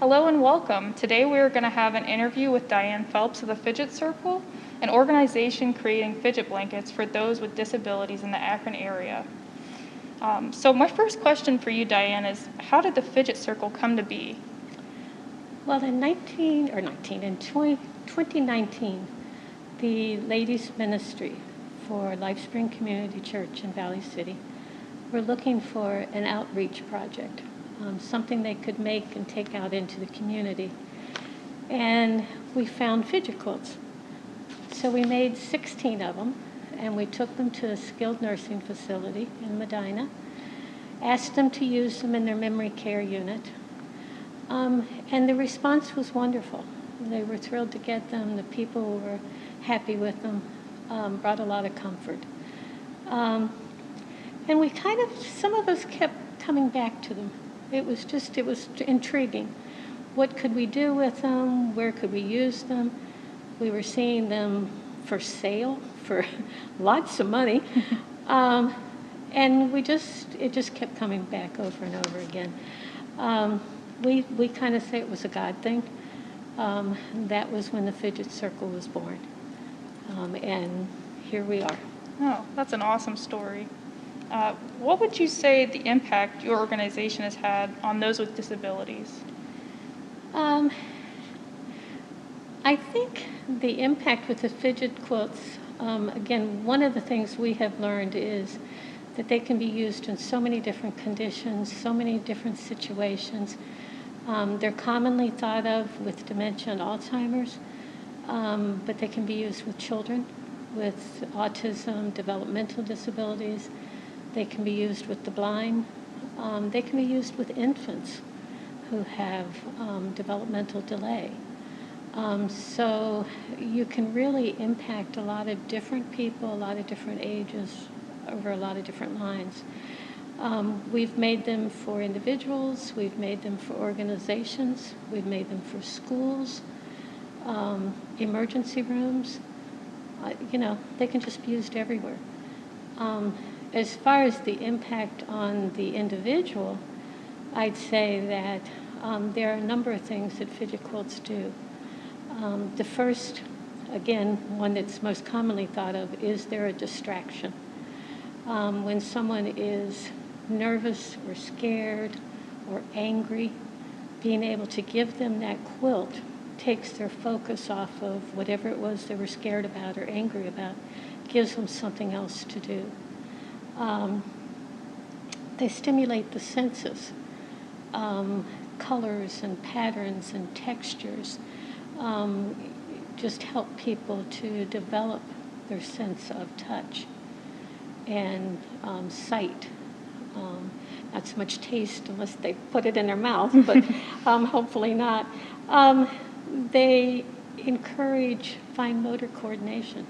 Hello and welcome. Today we are going to have an interview with Diane Phelps of the Fidget Circle, an organization creating fidget blankets for those with disabilities in the Akron area. So my first question for you, Diane, is how did the Fidget Circle come to be? Well, in 2019, the Ladies Ministry for LifeSpring Community Church in Valley City were looking for an outreach project, something they could make and take out into the community. And we found fidget quilts. So we made 16 of them, and we took them to a skilled nursing facility in Medina, asked them to use them in their memory care unit. And the response was wonderful. They were thrilled to get them. The people were happy with them, brought a lot of comfort. And we some of us kept coming back to them. It was intriguing. What could we do with them? Where could we use them? We were seeing them for sale for lots of money. And it just kept coming back over and over again. We kind of say it was a God thing. That was when the Fidget Circle was born. And here we are. Oh, that's an awesome story. What would you say the impact your organization has had on those with disabilities? I think the impact with the fidget quilts, again, one of the things we have learned is that they can be used in so many different conditions, so many different situations. They're commonly thought of with dementia and Alzheimer's, but they can be used with children with autism, developmental disabilities. They can be used with the blind. They can be used with infants who have developmental delay. So you can really impact a lot of different people, a lot of different ages, over a lot of different lines. We've made them for individuals, we've made them for organizations, we've made them for schools, emergency rooms. They can just be used everywhere. As far as the impact on the individual, I'd say that there are a number of things that fidget quilts do. The first, again, one that's most commonly thought of, is they're a distraction. When someone is nervous or scared or angry, being able to give them that quilt takes their focus off of whatever it was they were scared about or angry about, gives them something else to do. They stimulate the senses, colors and patterns and textures, just help people to develop their sense of touch and sight. Not so much taste unless they put it in their mouth, but hopefully not. They encourage fine motor coordination.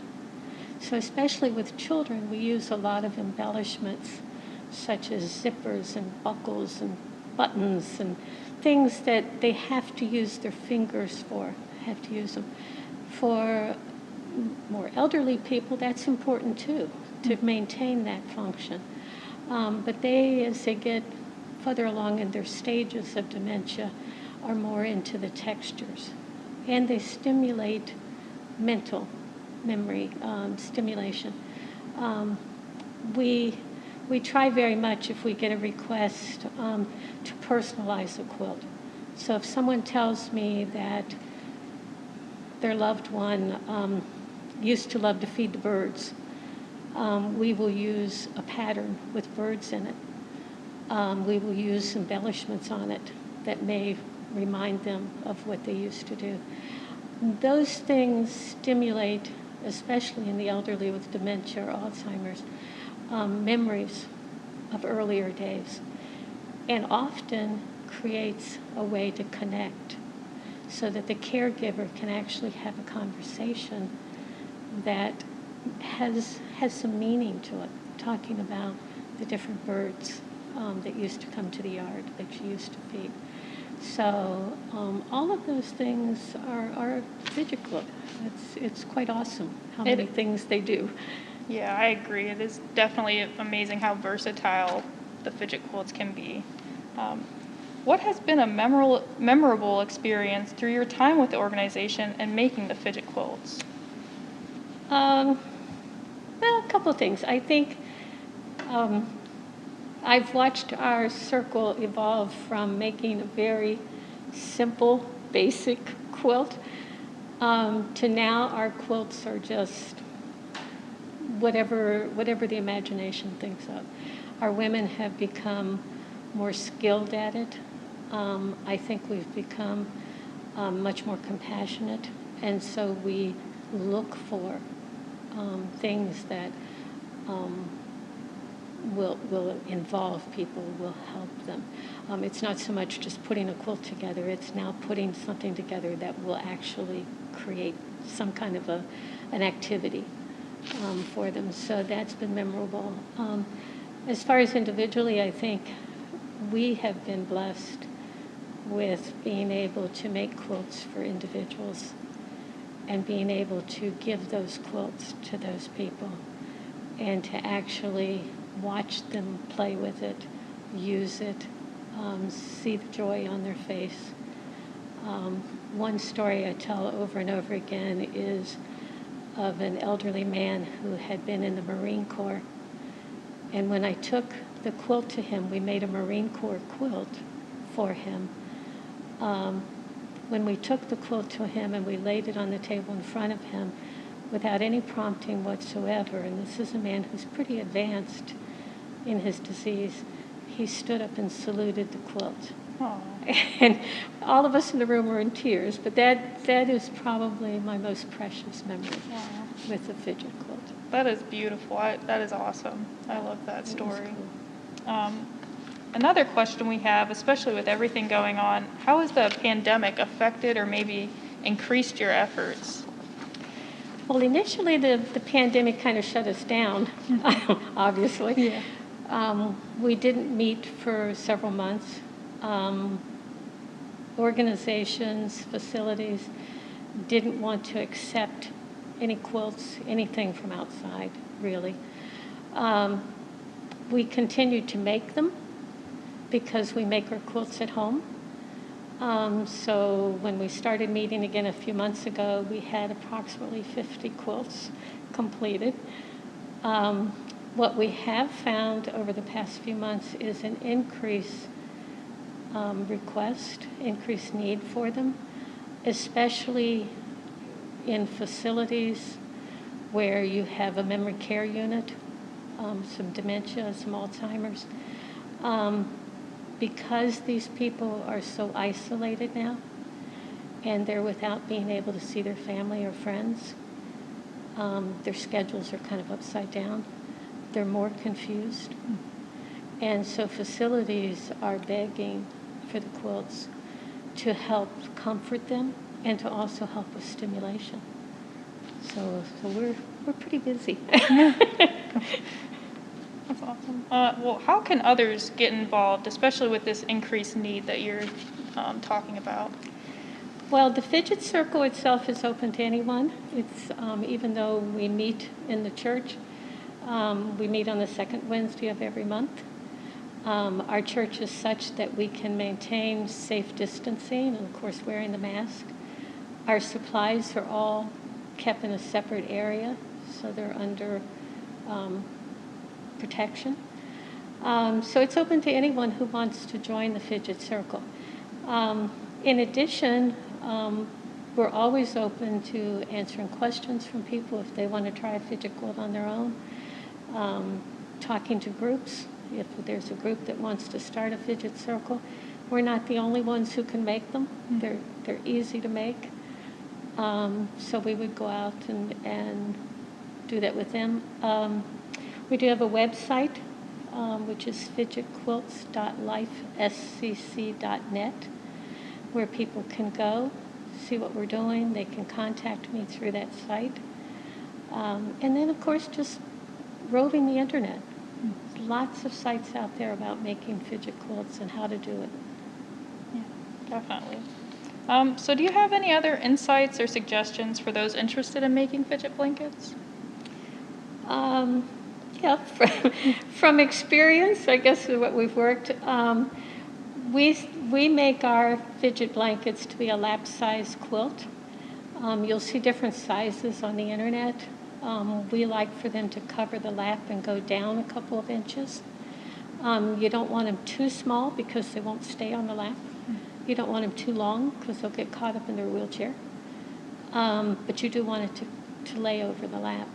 So especially with children, we use a lot of embellishments such as zippers and buckles and buttons and things that they have to use their fingers for, have to use them. For more elderly people, that's important too, to maintain that function. But they, as they get further along in their stages of dementia, are more into the textures. And they stimulate mental memory stimulation. We try very much, if we get a request, to personalize a quilt. So if someone tells me that their loved one used to love to feed the birds, we will use a pattern with birds in it. We will use embellishments on it that may remind them of what they used to do. Those things stimulate, especially in the elderly with dementia or Alzheimer's, memories of earlier days, and often creates a way to connect so that the caregiver can actually have a conversation that has some meaning to it, talking about the different birds that used to come to the yard that you used to feed. So all of those things are fidget quilts. It's quite awesome how many things they do. Yeah, I agree. It is definitely amazing how versatile the fidget quilts can be. What has been a memorable experience through your time with the organization and making the fidget quilts? Well, a couple of things. I think I've watched our circle evolve from making a very simple, basic quilt to now our quilts are just whatever the imagination thinks of. Our women have become more skilled at it. I think we've become much more compassionate, and so we look for things that will involve people, will help them. It's not so much just putting a quilt together, it's now putting something together that will actually create some kind of an activity for them. So that's been memorable. As far as individually, I think we have been blessed with being able to make quilts for individuals and being able to give those quilts to those people and to actually watch them play with it, use it, see the joy on their face. One story I tell over and over again is of an elderly man who had been in the Marine Corps. And when I took the quilt to him, we made a Marine Corps quilt for him. When we took the quilt to him and we laid it on the table in front of him without any prompting whatsoever, and this is a man who's pretty advanced in his disease, he stood up and saluted the quilt. Aww. And all of us in the room were in tears, but that is probably my most precious memory with the fidget quilt. That is beautiful. That is awesome. I love that story. Cool. Another question we have, especially with everything going on, how has the pandemic affected or maybe increased your efforts? Well, initially the pandemic kind of shut us down, obviously. Yeah. We didn't meet for several months. Organizations, facilities didn't want to accept any quilts, anything from outside, really. We continued to make them because we make our quilts at home. So when we started meeting again a few months ago, we had approximately 50 quilts completed. What we have found over the past few months is an increased increased need for them, especially in facilities where you have a memory care unit, some dementia, some Alzheimer's. Because these people are so isolated now and they're without being able to see their family or friends, their schedules are kind of upside down. They're more confused. And so facilities are begging for the quilts to help comfort them and to also help with stimulation. So we're pretty busy. That's awesome. Well, how can others get involved, especially with this increased need that you're talking about? Well, the Fidget Circle itself is open to anyone. It's even though we meet in the church, we meet on the second Wednesday of every month. Our church is such that we can maintain safe distancing and, of course, wearing the mask. Our supplies are all kept in a separate area, so they're under protection. So it's open to anyone who wants to join the Fidget Circle. In addition, we're always open to answering questions from people if they want to try a fidget quilt on their own, talking to groups. If there's a group that wants to start a Fidget Circle, we're not the only ones who can make them. Mm-hmm. They're easy to make. So we would go out and do that with them. We do have a website, which is fidgetquilts.lifescc.net, where people can go, see what we're doing. They can contact me through that site. And then, of course, just roving the internet. There's lots of sites out there about making fidget quilts and how to do it. Yeah, definitely. So do you have any other insights or suggestions for those interested in making fidget blankets? Yeah, from experience, I guess is what we've worked. We We make our fidget blankets to be a lap-size quilt. You'll see different sizes on the internet. We like for them to cover the lap and go down a couple of inches. You don't want them too small because they won't stay on the lap. You don't want them too long because they'll get caught up in their wheelchair. But you do want it to lay over the lap.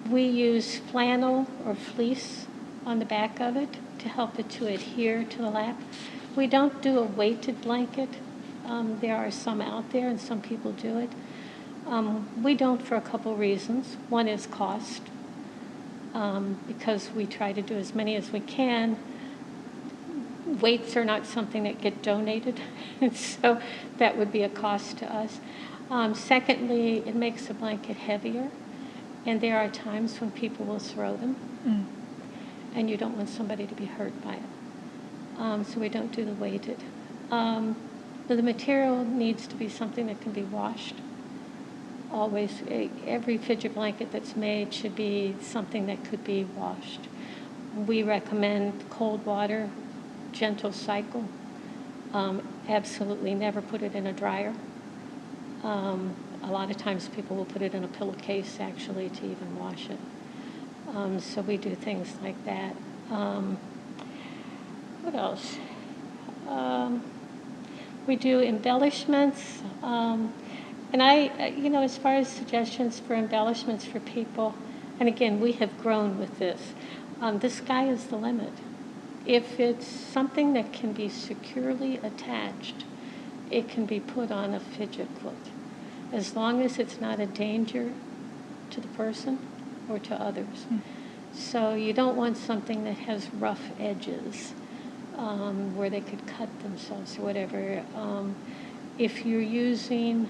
We use flannel or fleece on the back of it to help it to adhere to the lap. We don't do a weighted blanket. There are some out there and some people do it. We don't for a couple reasons. One is cost, because we try to do as many as we can. Weights are not something that get donated, so that would be a cost to us. Secondly, it makes the blanket heavier, and there are times when people will throw them, and you don't want somebody to be hurt by it. So we don't do the weighted. But the material needs to be something that can be washed. Always, every fidget blanket that's made should be something that could be washed. We recommend cold water, gentle cycle. Absolutely never put it in a dryer. A lot of times people will put it in a pillowcase actually to even wash it. So we do things like that. What else? We do embellishments. And as far as suggestions for embellishments for people, and again, we have grown with this. The sky is the limit. If it's something that can be securely attached, it can be put on a fidget quilt, as long as it's not a danger to the person or to others. So you don't want something that has rough edges where they could cut themselves or whatever. If you're using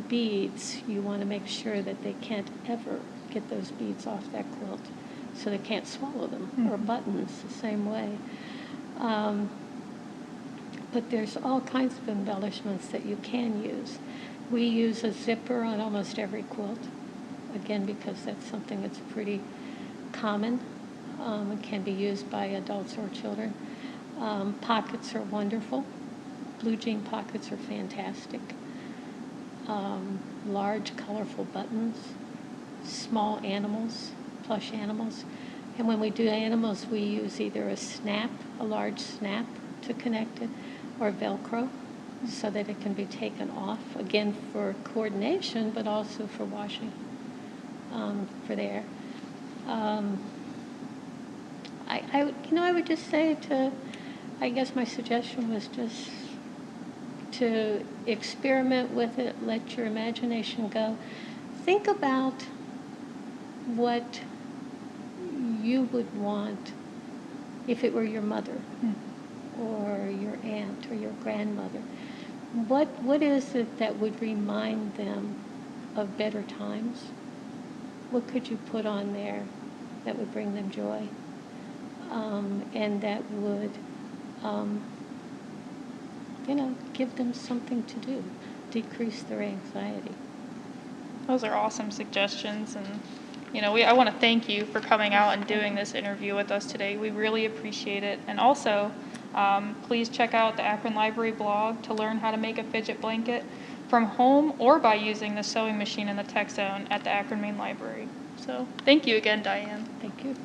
beads, you want to make sure that they can't ever get those beads off that quilt, so they can't swallow them, or buttons the same way. But there's all kinds of embellishments that you can use. We use a zipper on almost every quilt, again, because that's something that's pretty common. It can be used by adults or children. Pockets are wonderful. Blue jean pockets are fantastic. Large, colorful buttons, small animals, plush animals. And when we do animals, we use either a large snap to connect it, or Velcro, so that it can be taken off, again, for coordination, but also for washing for there. I would just say I guess my suggestion was just to experiment with it, let your imagination go. Think about what you would want if it were your mother or your aunt or your grandmother. What is it that would remind them of better times? What could you put on there that would bring them joy? And that would give them something to do, decrease their anxiety. Those are awesome suggestions, and I want to thank you for coming out and doing this interview with us today. We really appreciate it. And also, please check out the Akron Library blog to learn how to make a fidget blanket from home or by using the sewing machine in the tech zone at the Akron Main Library. So thank you again, Diane. Thank you.